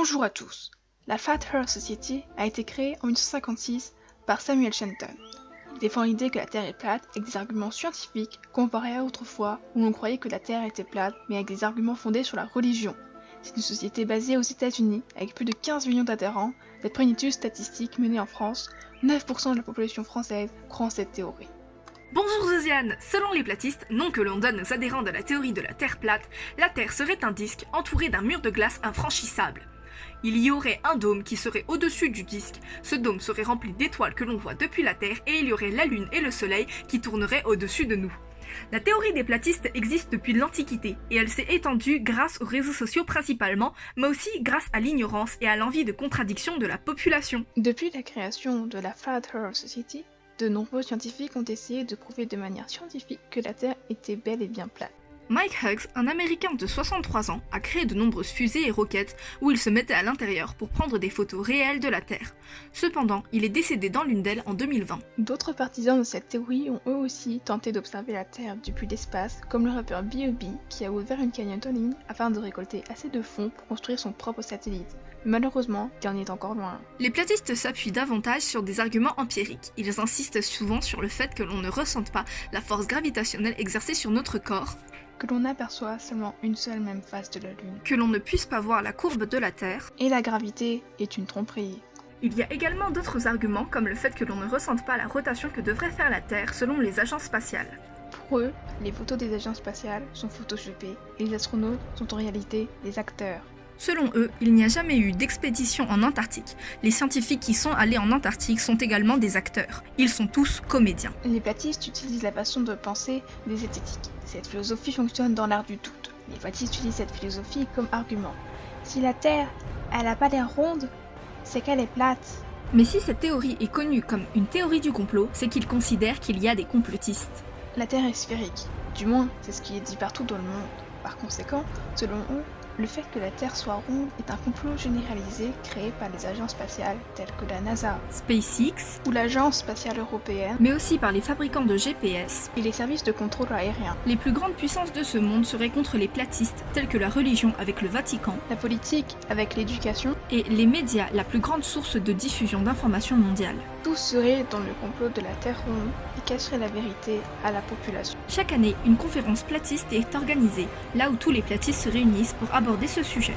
Bonjour à tous. La Flat Earth Society a été créée en 1956 par Samuel Shenton. Il défend l'idée que la Terre est plate avec des arguments scientifiques comparés à autrefois où l'on croyait que la Terre était plate mais avec des arguments fondés sur la religion. C'est une société basée aux États-Unis avec plus de 15 millions d'adhérents. D'après une étude statistique menée en France, 9% de la population française croit en cette théorie. Bonjour Josiane. Selon les platistes, nom que l'on donne aux adhérents de la théorie de la Terre plate, la Terre serait un disque entouré d'un mur de glace infranchissable. Il y aurait un dôme qui serait au-dessus du disque, ce dôme serait rempli d'étoiles que l'on voit depuis la Terre et il y aurait la Lune et le Soleil qui tourneraient au-dessus de nous. La théorie des platistes existe depuis l'Antiquité et elle s'est étendue grâce aux réseaux sociaux principalement, mais aussi grâce à l'ignorance et à l'envie de contradiction de la population. Depuis la création de la Flat Earth Society, de nombreux scientifiques ont essayé de prouver de manière scientifique que la Terre était bel et bien plate. Mike Hughes, un Américain de 63 ans, a créé de nombreuses fusées et roquettes où il se mettait à l'intérieur pour prendre des photos réelles de la Terre. Cependant, il est décédé dans l'une d'elles en 2020. D'autres partisans de cette théorie ont eux aussi tenté d'observer la Terre depuis l'espace, comme le rappeur B.O.B. qui a ouvert une cagnotte en ligne afin de récolter assez de fonds pour construire son propre satellite. Malheureusement, il en est encore loin. Les platistes s'appuient davantage sur des arguments empiriques. Ils insistent souvent sur le fait que l'on ne ressente pas la force gravitationnelle exercée sur notre corps, que l'on aperçoit seulement une seule même face de la Lune, que l'on ne puisse pas voir la courbe de la Terre, et la gravité est une tromperie. Il y a également d'autres arguments comme le fait que l'on ne ressente pas la rotation que devrait faire la Terre selon les agences spatiales. Pour eux, les photos des agences spatiales sont photoshopées et les astronautes sont en réalité des acteurs. Selon eux, il n'y a jamais eu d'expédition en Antarctique. Les scientifiques qui sont allés en Antarctique sont également des acteurs. Ils sont tous comédiens. Les platistes utilisent la façon de penser des zététiques. Cette philosophie fonctionne dans l'art du tout. Les platistes utilisent cette philosophie comme argument. Si la Terre, elle n'a pas l'air ronde, c'est qu'elle est plate. Mais si cette théorie est connue comme une théorie du complot, c'est qu'ils considèrent qu'il y a des complotistes. La Terre est sphérique. Du moins, c'est ce qui est dit partout dans le monde. Par conséquent, selon eux, le fait que la Terre soit ronde est un complot généralisé créé par les agences spatiales telles que la NASA, SpaceX ou l'Agence spatiale européenne, mais aussi par les fabricants de GPS et les services de contrôle aérien. Les plus grandes puissances de ce monde seraient contre les platistes, telles que la religion avec le Vatican, la politique avec l'éducation, et les médias, la plus grande source de diffusion d'informations mondiales. Tous seraient dans le complot de la Terre ronde et cacheraient la vérité à la population. Chaque année, une conférence platiste est organisée, là où tous les platistes se réunissent pour aborder ce sujet.